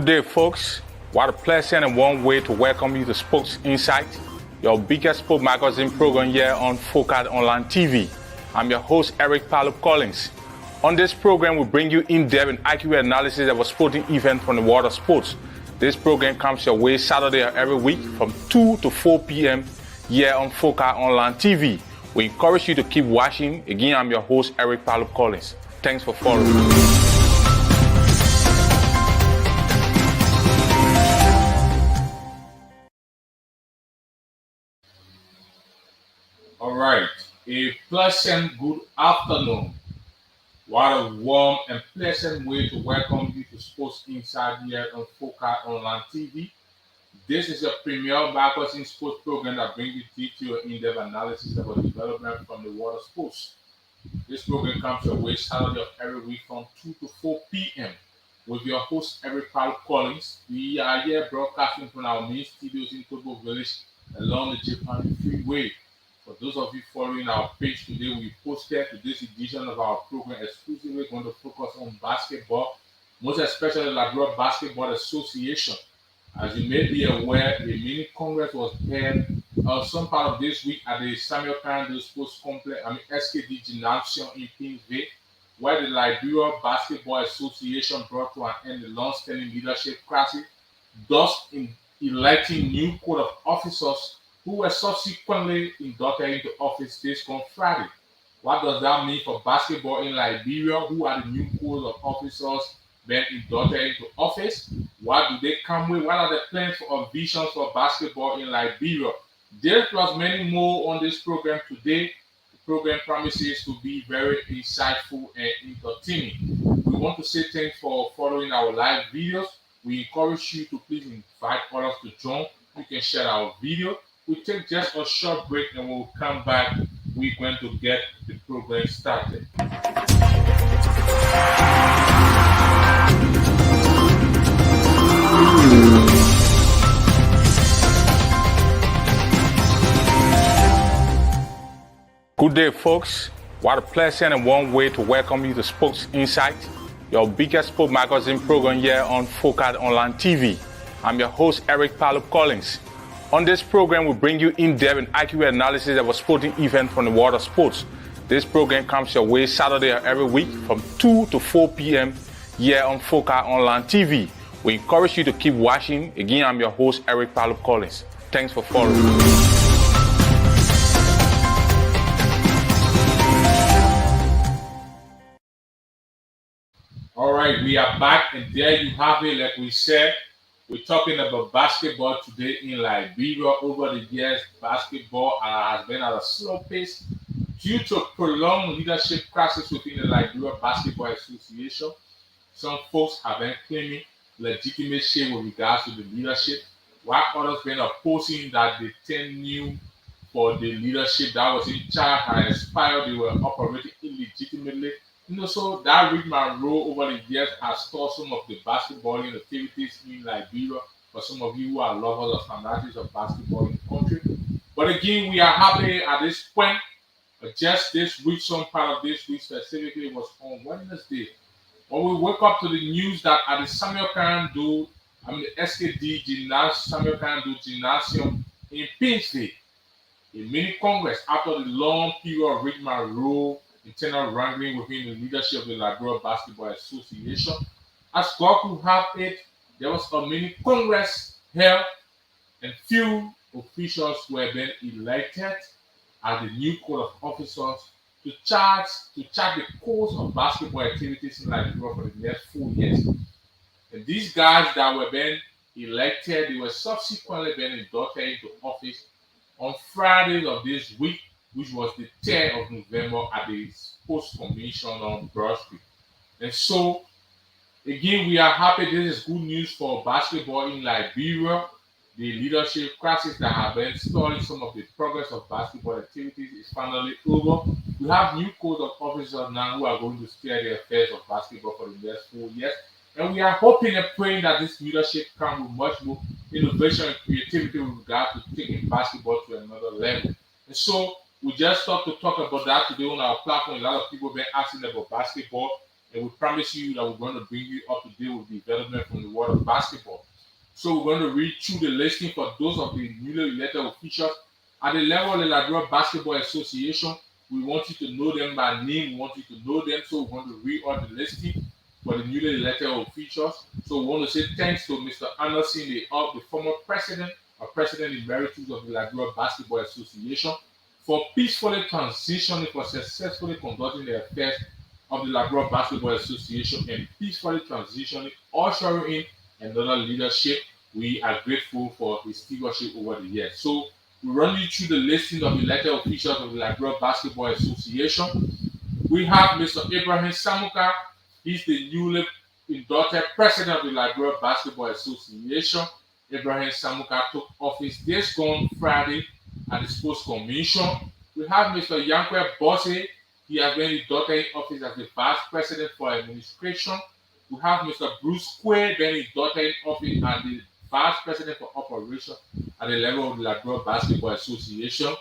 Good day, folks. What a pleasant and warm way to welcome you to Sports Insight, your biggest sport magazine program here on Focal Online TV. I'm your host, Eric Palup Collins. On this program, we bring you in-depth and accurate analysis of a sporting event from the world of sports. This program comes your way Saturday every week from 2 to 4 p.m. here on Focal Online TV. We encourage you to keep watching. Again, I'm your host, Eric Palup Collins. Thanks for following. All right, a pleasant good afternoon. What a warm and pleasant way to welcome you to Sports Insight here on Focal Online TV. This is a premier magazine sports program that brings you detailed in-depth analysis about development from the world of sports. This program comes your way Saturday of every week from 2 to 4 p.m. with your host, Eric Palup Collins. We are here broadcasting from our main studios in Togo Village along the Japan Freeway. For those of you following our page today, we posted today's edition of our program exclusively going to focus on basketball, most especially the Liberia Basketball Association. As you may be aware, a mini congress was held some part of this week at the Samuel Kando Sports Complex, SKD Gymnasium in Pinsville, where the Liberia Basketball Association brought to an end the long-standing leadership crisis, thus electing new code of officers who were subsequently inducted into office this come Friday. What does that mean for basketball in Liberia? Who are the new code of officers being inducted into office? What do they come with? What are the plans or visions for basketball in Liberia? This plus many more on this program today. The program promises to be very insightful and entertaining. We want to say thanks for following our live videos. We encourage you to please invite others to join. You can share our video. We take just a short break and we'll come back. We're going to get the program started. Good day, folks. What a pleasant and warm way to welcome you to Sports Insight, your biggest sport magazine program here on Focal Online TV. I'm your host, Eric Palup Collins. On this program, we bring you in-depth and accurate analysis of a sporting event from the world of sports. This program comes your way Saturday every week from 2 to 4 p.m. here on Focal Online TV. We encourage you to keep watching. Again, I'm your host, Eric Palup Collins. Thanks for following. All right, we are back, and there you have it. Like we said, we're talking about basketball today in Liberia. Over the years, basketball has been at a slow pace due to prolonged leadership crisis within the Liberia Basketball Association. Some folks have been claiming legitimacy with regards to the leadership, while others been opposing that the tenure for the leadership that was in charge had expired. They were operating illegitimately. So that rigmarole over the years has stalled some of the basketballing activities in Liberia for some of you who are lovers or fanatics of basketball in the country. But again, we are happy at this point. Just this week, some part of this week specifically was on Wednesday, when we woke up to the news that at the Samuel Kando, the SKD Samuel Kando Gymnasium in Pinsville, a mini congress after the long period of rigmarole, internal wrangling within the leadership of the Liberia Basketball Association. As God could have it, there was a mini congress held, and few officials were then elected as the new code of officers to chart the course of basketball activities in Liberia for the next 4 years. And these guys that were then elected, they were subsequently then inducted into office on Fridays of this week, which was the 10th of November at the Sports Commission on Broad Street. And so, again, we are happy. This is good news for basketball in Liberia. The leadership crisis that have been stalling some of the progress of basketball activities is finally over. We have new code of officers now who are going to steer the affairs of basketball for the next 4 years. And we are hoping and praying that this leadership comes with much more innovation and creativity with regard to taking basketball to another level. And so, we just thought to talk about that today on our platform. A lot of people have been asking about basketball. and we promise you that we're going to bring you up to date with development from the world of basketball. So we're going to read through the listing for those of the newly elected officials at the level of the Liberia Basketball Association. We want you to know them by name. We want you to know them. So we want to read all the listing for the newly elected officials. So we want to say thanks to Mr. Anderson, the former president or president emeritus of the Liberia Basketball Association, for peacefully transitioning, for successfully conducting the affairs of the Liberia Basketball Association and peacefully transitioning, ushering in another leadership. We are grateful for his stewardship over the years. So we run you through the listing of elected officials of the Liberia Basketball Association. We have Mr. Abraham Samuka. He's the newly inducted president of the Liberia Basketball Association. Abraham Samuka took office this gone Friday at the Sports Commission. We have Mr. Yankwe Bosse. He has been inducted in office as the vice president for administration. We have Mr. Bruce Quay being inducted in office as the vice president for operations at the level of the Liberia Basketball Association.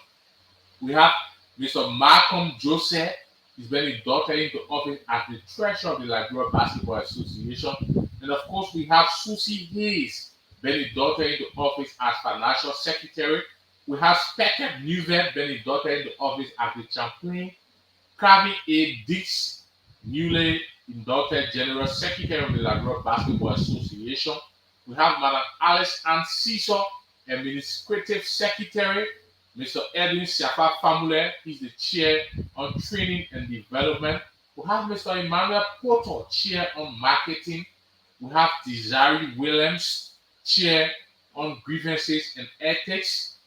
We have Mr. Malcolm Joseph. He's been inducted into office as the treasurer of the Liberia Basketball Association. And of course, we have Susie Hayes been inducted into office as financial secretary. We have Speckett Newvet been inducted into office as the champion. Krabi A. Dix, newly inducted general secretary of the Liberia Basketball Association. We have Madam Alice Ann Cesar, administrative secretary. Mr. Edwin Siafa Famule, he's the chair on training and development. We have Mr. Emmanuel Porter, chair on marketing. We have Desiree Williams, chair on grievances and ethics.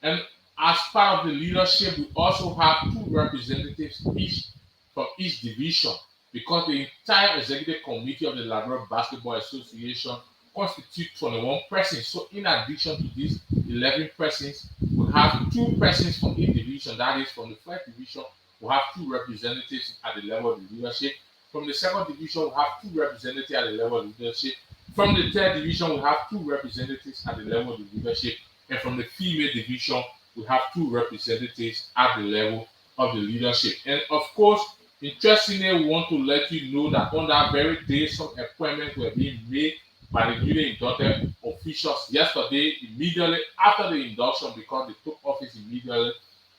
And as part of the leadership, we also have two representatives each from each division, because the entire executive committee of the Liberia Basketball Association constitutes 21 persons. So in addition to these 11 persons, we have two persons from each division. That is, from the first division, we have two representatives at the level of the leadership. From the second division, we have two representatives at the level of the leadership. From the third division, we have two representatives at the level of the leadership. And from the female division, we have two representatives at the level of the leadership. And of course, interestingly, we want to let you know that on that very day, some appointments were being made by the newly inducted officials yesterday, immediately after the induction, because they took office immediately.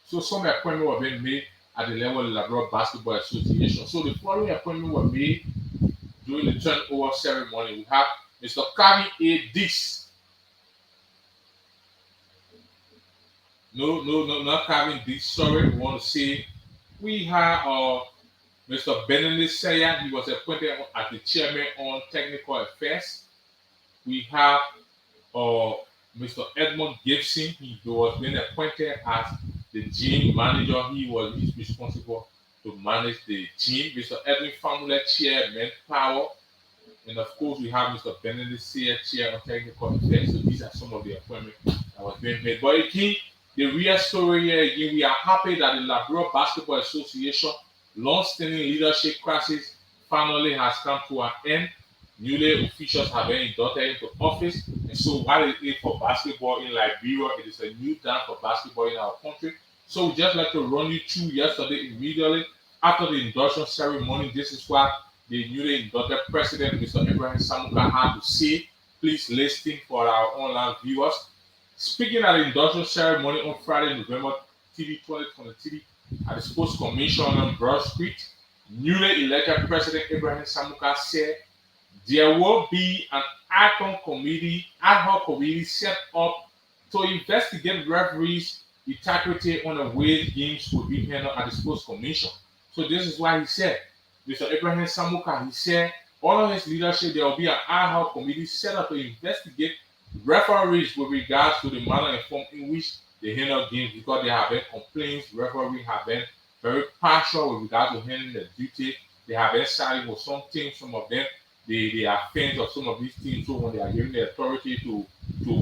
So some appointments were being made at the level of the Liberia Basketball Association. So the following appointments were made during the turnover ceremony. We have Mr. Kami A. Dix. No, not Kami Dix. Sorry, we want to say we have Mr. Benedict Sayan. He was appointed as the chairman on technical affairs. We have Mr. Edmund Gibson. He was being appointed as the gym manager. He's responsible to manage the gym. Mr. Edwin Famula, chair manpower. And of course, we have Mr. Benedict Sayan, chair on technical affairs. So these are some of the appointments that was being made. But again, the real story here, again, we are happy that the Liberia Basketball Association long-standing leadership crisis finally has come to an end. Newly officials have been inducted into office, and so what it is for basketball in Liberia, it is a new time for basketball in our country. So we just like to run you through yesterday immediately after the induction ceremony. This is what the newly inducted president, Mr. Abraham Samuka, had to say. Please listen for our online viewers. Speaking at the induction ceremony on Friday, November 2023, at the Sports Commission on Broad Street, newly elected President Abraham Samuka said there will be an ad hoc committee set up to investigate referees' integrity on the way games will be handled at the Sports Commission. So this is why he said, Mr. Abraham Samuka, he said, under his leadership, there will be an ad hoc committee set up to investigate referees with regards to the manner and form in which they handle games, because there have been complaints. Referees have been very partial with regard to handling the duty. They have been siding with some teams. Some of them, they are fans of some of these teams. So when they are given the authority to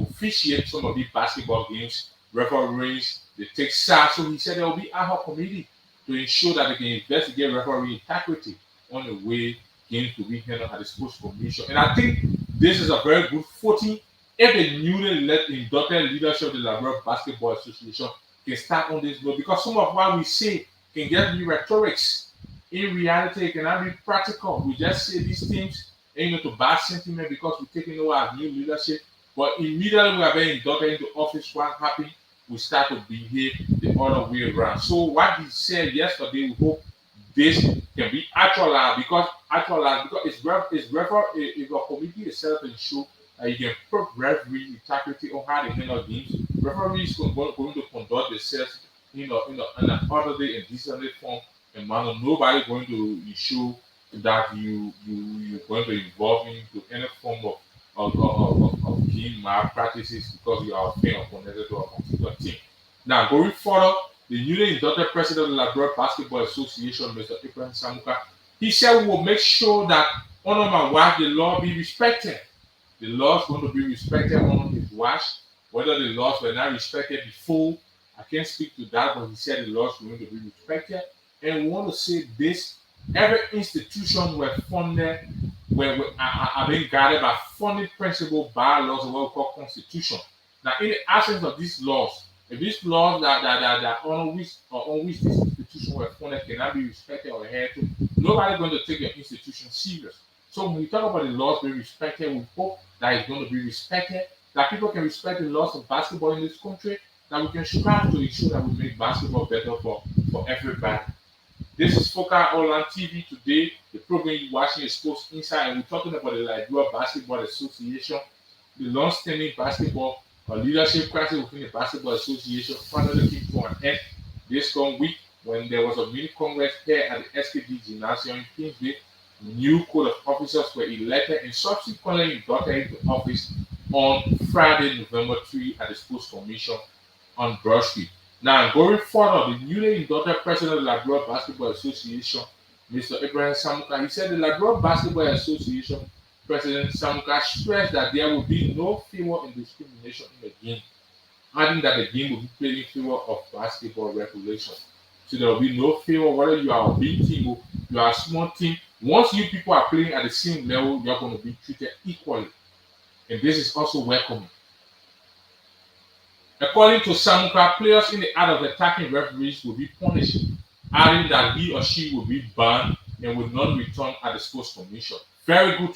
officiate some of these basketball games, referees, they take sides. So he said there will be ad hoc committee to ensure that they can investigate referee integrity on the way games will be handled at the Sports Commission. And I think this is a very good footing if the newly inducted leadership of the Liberia Basketball Association can start on this note, because some of what we say can just be rhetorics. in reality, it cannot be practical. We just say these things to bad sentiment because we're taking over our new leadership. But immediately we are being inducted into office, what happened? We start to behave the other way around. So what he said yesterday, we hope this can be actualized because if a committee is set up and show that you can put referee integrity on how they handle games, referees going to conduct themselves in an orderly and decent form and manner. Nobody going to show that you're going to involve into any form of game malpractices because you are a fan or connected to a particular team. Now, going further, the newly inducted president of the Liberia Basketball Association, Mr. Ibrahim Samuka, he said we will make sure that on my watch the law be respected. The laws going to be respected on his watch. Whether the laws were not respected before, I can't speak to that, but he said the laws were going to be respected. And we want to say this: every institution were funded, are being guided by funded principle by laws of what we call constitution. Now, in the absence of these laws, if these laws that on which this institution were funded cannot be respected or adhered to, nobody going to take your institution serious. So when we talk about the laws being respected, we hope that it's going to be respected, that people can respect the laws of basketball in this country, that we can strive to ensure that we make basketball better for everybody. This is Focal Online TV today. The program you're watching is Sports Insight, and we're talking about the Liberia Basketball Association, the long-standing basketball leadership crisis within the Basketball Association finally came to an end this coming week when there was a mini congress here at the SKD Gymnasium in Kingsville. New code of officers were elected and subsequently inducted into office on Friday, November 3 at the Sports Commission on Broad Street. Now, going further, the newly inducted president of the Liberia Basketball Association, Mr. Ibrahim Samuka, he said the Liberia Basketball Association President Samuka stressed that there will be no favor and discrimination in the game, adding that the game will be played in favor of basketball regulation. So there will be no favor whether you are a big team or you are a small team. Once you people are playing at the same level, you're going to be treated equally. And this is also welcoming. According to Samuka, players in the act of attacking referees will be punished, adding that he or she will be banned and will not return at the sports commission. Very good.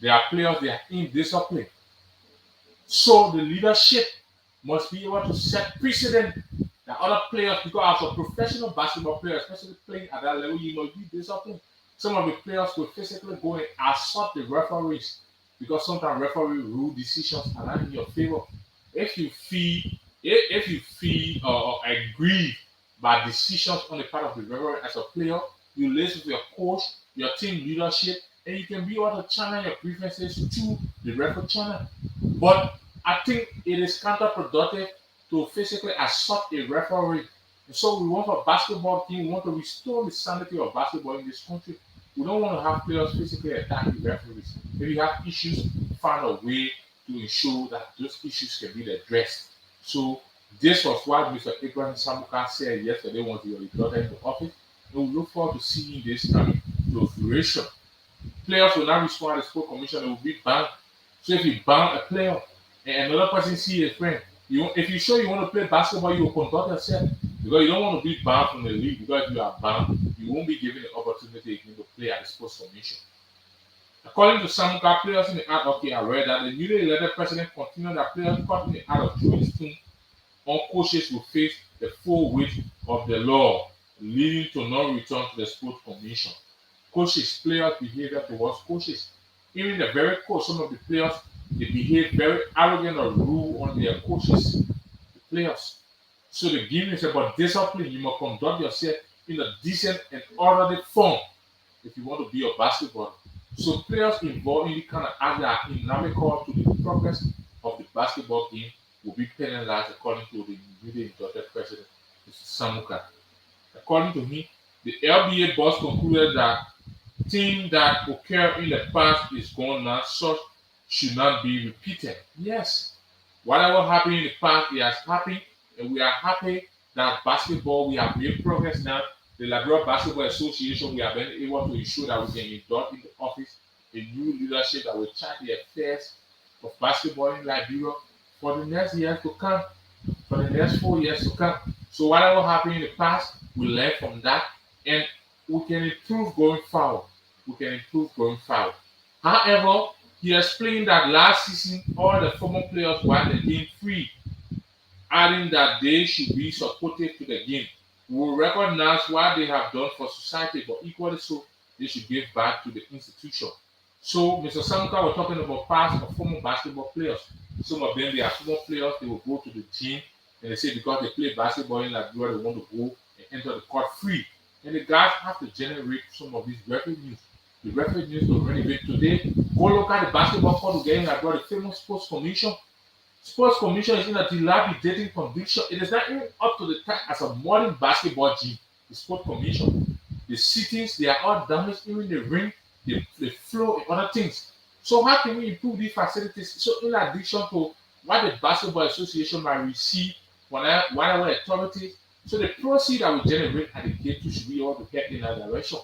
They are players, they are indisciplined. So the leadership must be able to set precedent that other players, because as a professional basketball player, especially playing at that level, you must be disciplined. Some of the players will physically go and assault the referees because sometimes referee rule decisions are not in your favor. If you feel aggrieved by decisions on the part of the referee as a player, you listen to your coach, your team leadership, and you can be able to channel your grievances to the referee channel. But I think it is counterproductive to physically assault a referee. And so we want a basketball team, we want to restore the sanity of basketball in this country. We don't want to have players physically attack the referees. If you have issues, find a way to ensure that those issues can be addressed. So this was what Mr. Ibrahim Samuka said yesterday once he was inducted into office. And we look forward to seeing this coming to fruition. Players will not respond to the sport commission, they will be banned. So if you ban a player and another person see a friend, if you show you want to play basketball, you will conduct yourself because you don't want to be banned from the league. Because if you are banned, you won't be given the opportunity again to play at the sports commission. According to Samuka, players in the act of are aware that the newly elected president continued that players caught in the act of throwing stones on coaches will face the full weight of the law, leading to non-return to the sports commission. Coaches, players' behavior towards coaches. Even the very coach, some of the players, they behave very arrogant or rude on their coaches, the players. So the game is about discipline. You must conduct yourself in a decent and orderly form if you want to be a basketball. So players involved in the kind of act that are inimical to the progress of the basketball game will be penalized according to the newly inducted president, Mr. Samuka. According to him, the LBA boss concluded that things that occurred in the past is gone now, such should not be repeated. Yes, whatever happened in the past, it has happened, and we are happy that basketball, we have made progress now. The Liberia Basketball Association, we have been able to ensure that we can induct into office a new leadership that will chart the affairs of basketball in Liberia for the next years to come, for the next 4 years to come. So whatever happened in the past, we learn from that. And we can improve going forward. We can improve going forward. However, he explained that last season all the former players were the game free, adding that they should be supportive to the game. We will recognize what they have done for society, but equally so, they should give back to the institution. So, Mr. Samuka was talking about past or former basketball players. Some of them, they are former players, they will go to the gym and they say because they play basketball in Liberia, they want to go and enter the court free. And the guys have to generate some of these revenues. The revenues to renovate today. Go look at the basketball court again, Liberia, the famous sports commission. Sports commission is in a dilapidating condition. It is not even up to the task as a modern basketball gym. The sports commission, the sittings, they are all damaged, even the ring, the floor, and other things. So how can we improve these facilities? So in addition to what the basketball association might receive, whatever authorities, so the proceeds that we generate at the gate should be able to help in that direction.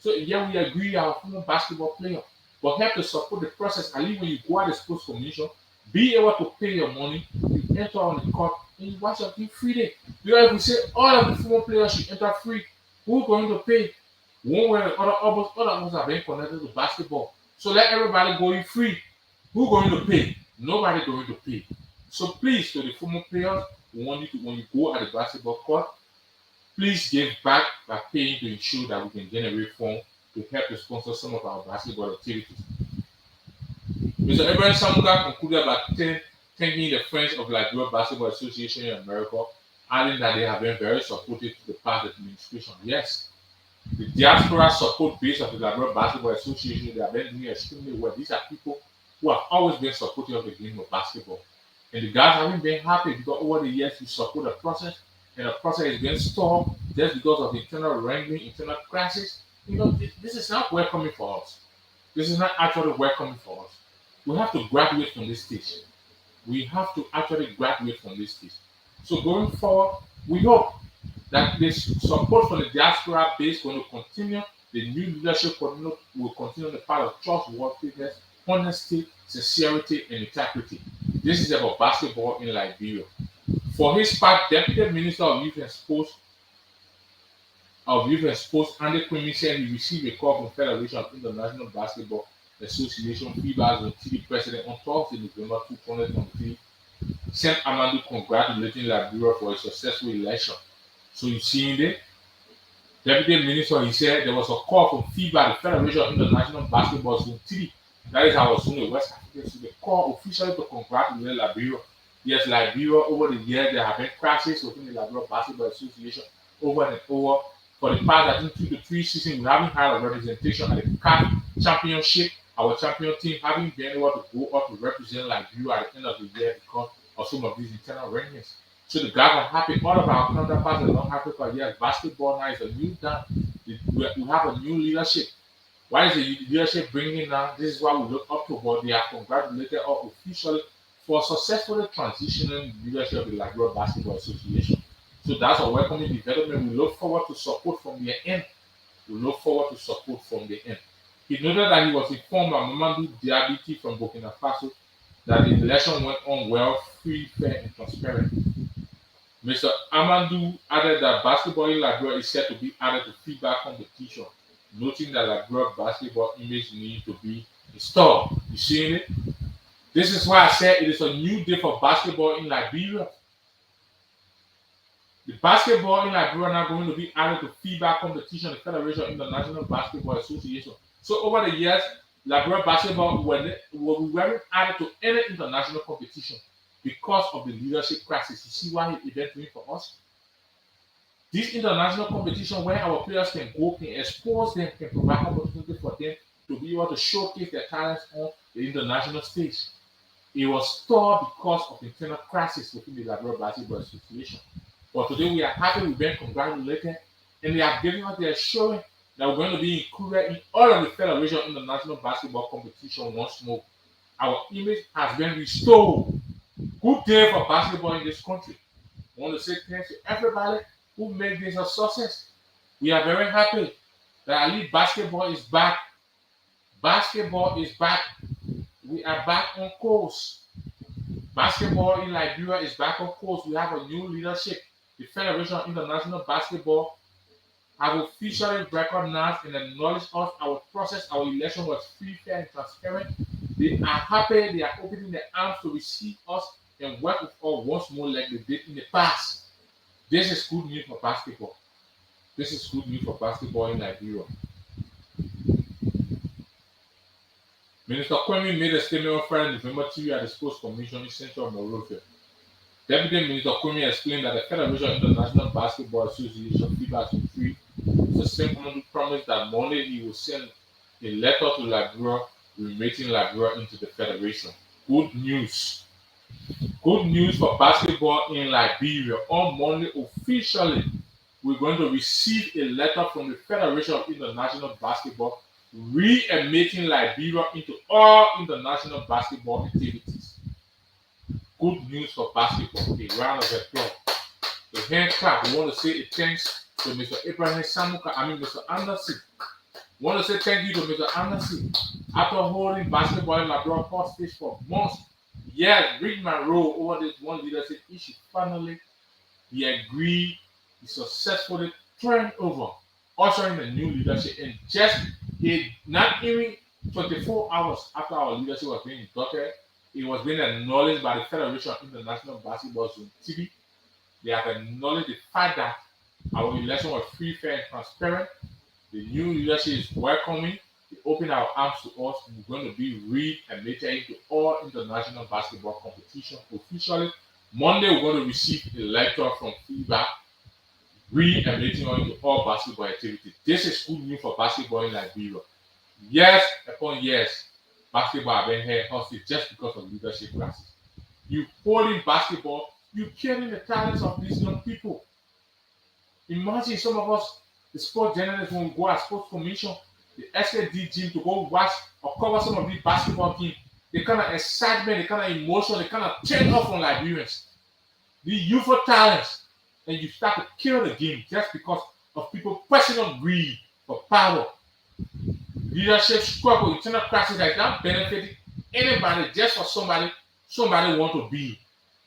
So yeah, we agree our former basketball player, but help to support the process. At least when you go at the sports commission, be able to pay your money, you enter on the court, and you watch your team freely. Because if we say all of the football players should enter free, who's going to pay? One way or the other, almost all of us are being connected to basketball. So let everybody go in free. Who's going to pay? Nobody going to pay. So please, to the former players, we want you to, when you go at the basketball court, please give back by paying to ensure that we can generate funds to help to sponsor some of our basketball activities. Mr. Abraham Samuka concluded by thanking the Friends of Liberia Basketball Association in America, adding that they have been very supportive to the past administration. Yes, the diaspora support base of the Liberia Basketball Association, they have been doing extremely well. These are people who have always been supportive of the game of basketball. And the guys haven't been happy because over the years we support the process, and the process is being stalled just because of internal wrangling, internal crisis. This is not welcoming for us. This is not actually welcoming for us. We have to graduate from this stage. We have to actually graduate from this stage. So going forward, we hope that this support from the diaspora base going to continue. The new leadership will continue on the path of trustworthiness, honesty, sincerity, and integrity. This is about basketball in Liberia. For his part, Deputy Minister of Youth and Sports Andy Quimby said he received a call from Federation of International Basketball Association FIBA Zone 3 President on Thursday, November 2023, sent Amadou congratulating Liberia for a successful election. So you see in there, Deputy Minister, he said there was a call from FIBA, the Federation of International Basketball Zone 3. That is our zone in West Africa. So they call officially to congratulate Liberia. Yes, Liberia, over the years, there have been crashes within the Liberia Basketball Association over and over. For the past, I think, 2 to 3 seasons, we haven't had a representation at the CAF Championship. Our champion team haven't been able to go up to represent Liberia at the end of the year because of some of these internal rankings. So the guys are happy. All of our counterparts are not happy for years. Basketball now is a new done. We have a new leadership. Why is the leadership bringing now? This is what we look up to, but they are congratulated officially for successfully transitioning the leadership of the Liberia Basketball Association. So that's a welcoming development. We look forward to support from the end. We look forward to support from the end. He noted that he was informed by Mamadou Diabiti from Burkina Faso that the election went on well, free, fair, and transparent. Mr. Amadou added that basketball in Liberia is set to be added to FIBA competition, noting that Liberia basketball image needs to be installed. You seeing it? This is why I said it is a new day for basketball in Liberia. The basketball in Liberia now going to be added to FIBA competition, the Federation of International Basketball Association. So over the years, Liberia basketball weren't added to any international competition because of the leadership crisis. You see why it is doing for us? This international competition where our players can go, can expose them, can provide opportunity for them to be able to showcase their talents on the international stage. It was stalled because of internal crisis within the Liberia Basketball Association. But today we are happy we've been congratulated, and they have given us the assurance that we're going to be included in all of the Federation International Basketball competition once more. Our image has been restored. Good day for basketball in this country. I want to say thanks to everybody who made this a success. We are very happy that at least basketball is back. Basketball is back. We are back on course. Basketball in Liberia is back on course. We have a new leadership. The Federation of International Basketball have officially recognized and acknowledged us. Our process, our election was free, fair, and transparent. They are happy. They are opening their arms to receive us and work with us once more like they did in the past. This is good news for basketball. This is good news for basketball in Liberia. Minister Kwame made a statement on Friday, November 2 at the Sports Commission in Central Monrovia. Deputy Minister Kwame explained that the Federation of International Basketball Association FIBA has free the same promised that Monday he will send a letter to Liberia remating Liberia into the Federation. Good news. Good news for basketball in Liberia. On Monday, officially, we're going to receive a letter from the Federation of International Basketball re-admitting Liberia into all international basketball activities. Good news for basketball. A round of applause. The hand clap. We want to say a thanks to Mr. Abraham Samuka, Mr. Anderson. We want to say thank you to Mr. Anderson. After holding basketball in Liberia hostage for months, yes, Rick Monroe over this one leadership issue, finally, he agreed, he successfully turned over, ushering the new leadership, and just not even 24 hours after our leadership was being inducted, it was being acknowledged by the Federation of International Basketball Zone TV. They have acknowledged the fact that our election was free, fair, and transparent. The new leadership is welcoming. They open our arms to us. We're going to be re-admitted into all international basketball competition officially. Monday, we're going to receive a letter from FIBA re-admitting us into all basketball activities. This is good news for basketball in Liberia. Years upon years, basketball have been held hostage just because of leadership classes. You holding basketball, you killing the talents of these young people. Imagine some of us, the sport journalists, when we go at sports commission, the SKD gym to go watch or cover some of these basketball teams. The kind of excitement, the kind of emotion, the kind of turn off on Liberians. The youthful talents, and you start to kill the game just because of people's personal greed for power. Leadership struggle, internal crisis that is not benefiting anybody just for somebody want to be.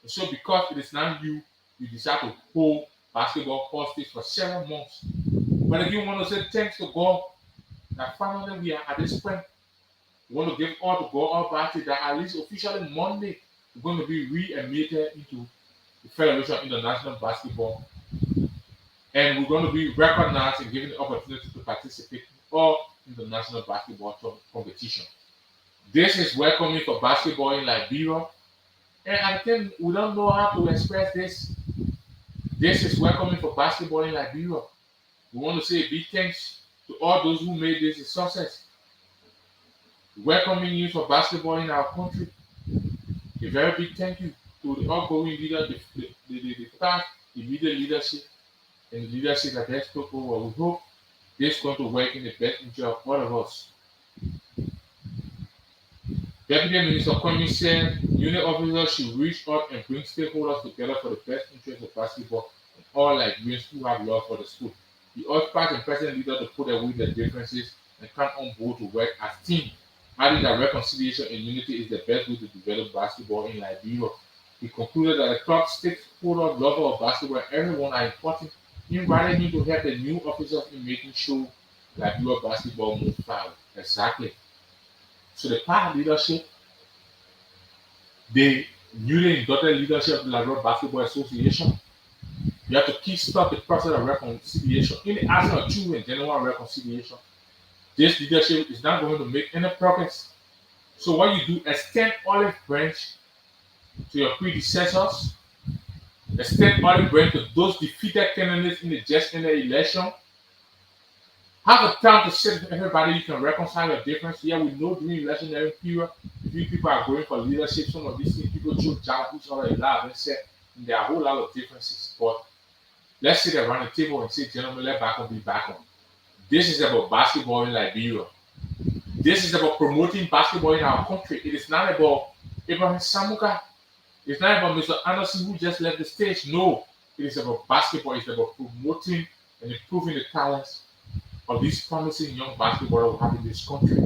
And so because it is not you, you decide to hold basketball hostage for several months. But again, we want to say thanks to God that finally we are at this point. We want to give all to God all back that at least officially Monday we're going to be re-admitted into the Federation of International Basketball. And we're going to be recognized and given the opportunity to participate in all international basketball competition. This is welcoming for basketball in Liberia. And I think we don't know how to express this. This is welcoming for basketball in Liberia. We want to say a big thanks to all those who made this a success. Welcoming you for basketball in our country. A very big thank you to the outgoing leader, the past, the immediate leadership, and the leadership that has took over. We hope this is going to work in the best interest of all of us. Deputy Minister Kwame said unit officers should reach out and bring stakeholders together for the best interest of basketball and all Liberians who have love for the sport. He urged past and present leaders to put away their differences and come on board to work as a team, adding that reconciliation and unity is the best way to develop basketball in Liberia. He concluded that the club, stakeholders, lovers of basketball, and everyone are important, inviting him to help the new officers in making sure Liberia basketball moves forward. Exactly. So the past leadership, the newly inducted leadership of the Liberia Basketball Association, you have to kickstart the process of reconciliation. In the absence of true and genuine reconciliation, this leadership is not going to make any progress. So what you do, extend olive branch to your predecessors, extend olive branch to those defeated candidates in the just ended election. Have a time to sit with everybody. You can reconcile your difference. Yeah, we know during electionary period, if people are going for leadership, some of these things people choose jab each other a lot and say there are a whole lot of differences. But let's sit around the table and say, gentlemen, let back on be back on. This is about basketball in Liberia. This is about promoting basketball in our country. It is not about Abraham Samuka. It's not about Mr. Anderson who just left the stage. No, it is about basketball. It's about promoting and improving the talents of these promising young basketballers we have in this country.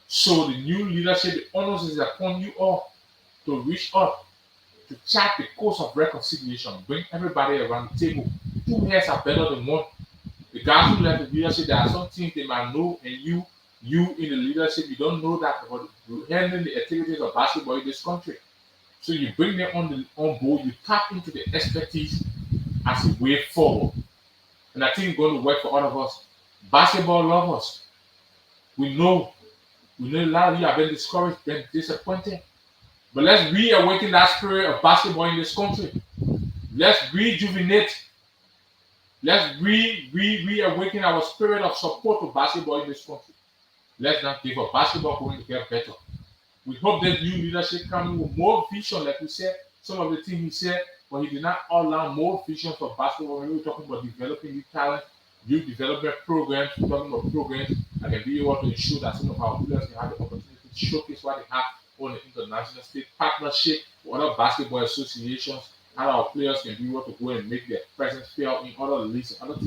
So the new leadership, the onus is upon you all to reach out, to chart the course of reconciliation, bring everybody around the table. Two heads are better than one. The guys who left the leadership, there are some things they might know, and you in the leadership, you don't know that about handling the activities of basketball in this country. So you bring them on board, you tap into the expertise as a way forward. And I think it's going to work for all of us. Basketball lovers, we know a lot of you have been discouraged, been disappointed. But let's reawaken that spirit of basketball in this country. Let's rejuvenate. Let's reawaken our spirit of support for basketball in this country. Let's not give up. Basketball going to get better. We hope that new leadership coming with more vision, like we said, some of the things he said, but he did not allow more vision for basketball. When we were talking about developing new talent, new development programs, we're talking about programs that can be able to ensure that some of our players can have the opportunity to showcase what they have on the international stage, partnership with other basketball associations, how our players can be able to go and make their presence felt in other leagues and other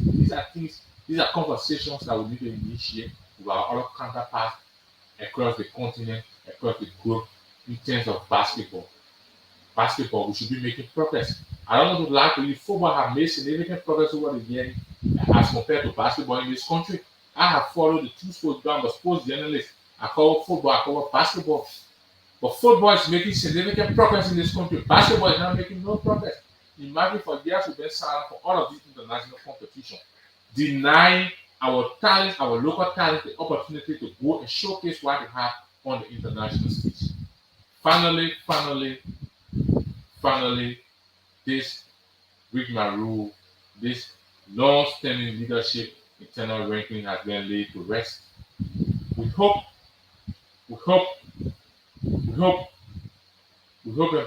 things. These are conversations that we need to initiate with our other counterparts across the continent, across the globe, in terms of basketball. Basketball, we should be making progress. I don't know to lie to you, football have made significant progress over the years as compared to basketball in this country. I have followed the two sports, I'm a sports journalist. I cover football, I cover basketball. But football is making significant progress in this country. Basketball is not making no progress. Imagine for years we've been silent for all of these international competition, denying our talent, our local talent, the opportunity to go and showcase what they have on the international stage. Finally, this Rigma rule, this long-standing leadership internal ranking has been laid to rest. We hope and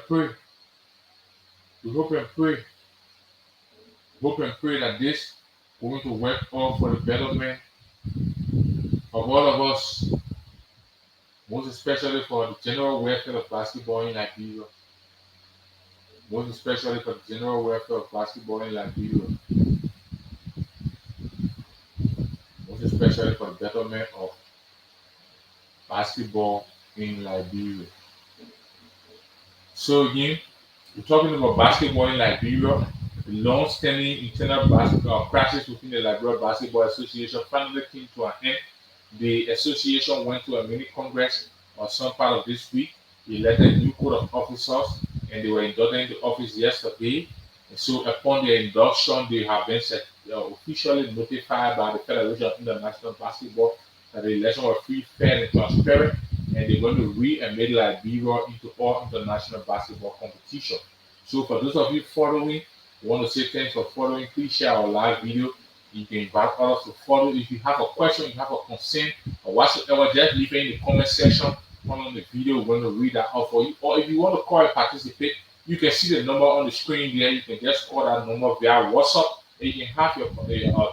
pray. We hope and pray that this is going to work out for the betterment of all of us, most especially for the general welfare of basketball in Liberia. Most especially for the general welfare of basketball in Liberia. Most especially for the betterment of basketball in Liberia. So again, we're talking about basketball in Liberia. The long-standing internal basketball practice within the Liberia Basketball Association finally came to an end. The association went to a mini congress on some part of this week. They elected a new code of officers, and they were inducted into office yesterday. And so upon their induction, they have been officially notified by the Federation of International Basketball that the election was free, fair, and transparent, and they're going to re-admit Liberia into all international basketball competition. So for those of you following, we want to say thanks for following. Please share our live video. You can invite others to follow. If you have a question, you have a concern, or whatsoever, just leave it in the comment section on the video. We're going to read that out for you. Or if you want to call and participate, you can see the number on the screen there. You can just call that number via WhatsApp, and you can have your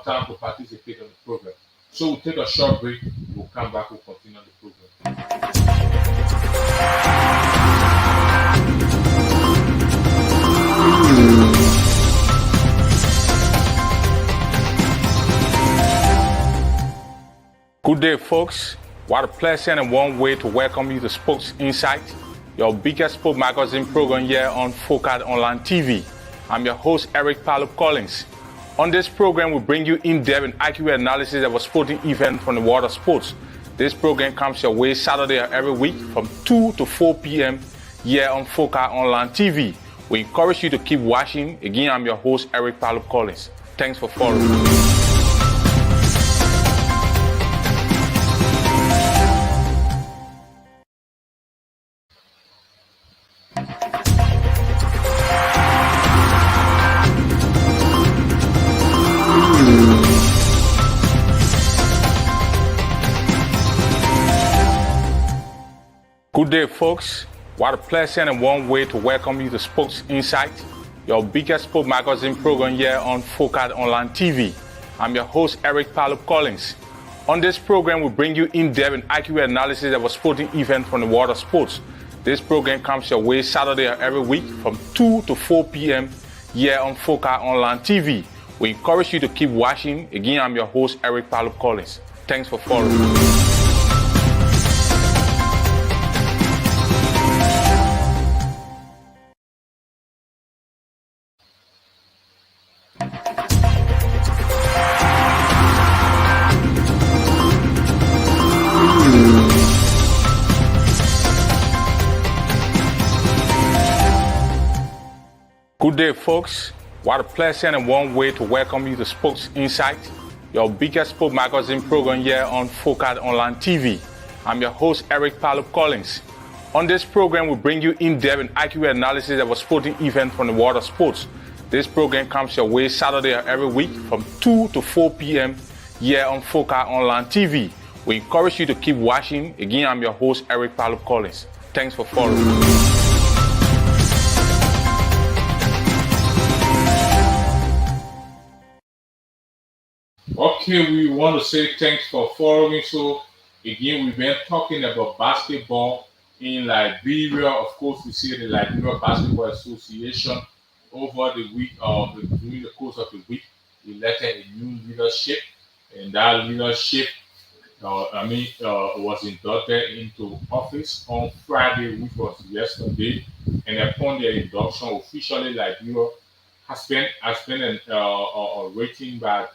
time to participate in the program. So we'll take a short break. We'll come back. We'll continue the program. Good day, folks. What a pleasant and warm way to welcome you to Sports Insight, your biggest sport magazine program here on Focus Online TV. I'm your host, Eric Palup Collins. On this program, we bring you in-depth and accurate analysis of a sporting event from the world of sports. This program comes your way Saturday every week from 2 to 4 p.m. here on Focus Online TV. We encourage you to keep watching. Again, I'm your host, Eric Palup Collins. Thanks for following. Good day, folks. What a pleasant and warm way to welcome you to Sports Insight, your biggest sport magazine program here on Focus Online TV. I'm your host, Eric Palup Collins. On this program, we bring you in-depth and accurate analysis of a sporting event from the world of sports. This program comes your way Saturday every week from 2 to 4 p.m. here on Focus Online TV. We encourage you to keep watching. Again, I'm your host, Eric Palup Collins. Thanks for following. Good day, folks. What a pleasant and warm way to welcome you to Sports Insight, your biggest sport magazine program here on Focal Online TV. I'm your host, Eric Palup Collins. On this program, we bring you in-depth and accurate analysis of a sporting event from the world of sports. This program comes your way Saturday every week from 2 to 4 p.m. here on Focal Online TV. We encourage you to keep watching. Again, I'm your host, Eric Palup Collins. Thanks for following. Okay, we want to say thanks for following. So, again, we've been talking about basketball in Liberia. Of course, we see the Liberia Basketball Association over the week, during the course of the week, elected a new leadership, and that leadership, was inducted into office on Friday, which was yesterday, and upon their induction, officially Liberia has been a rating by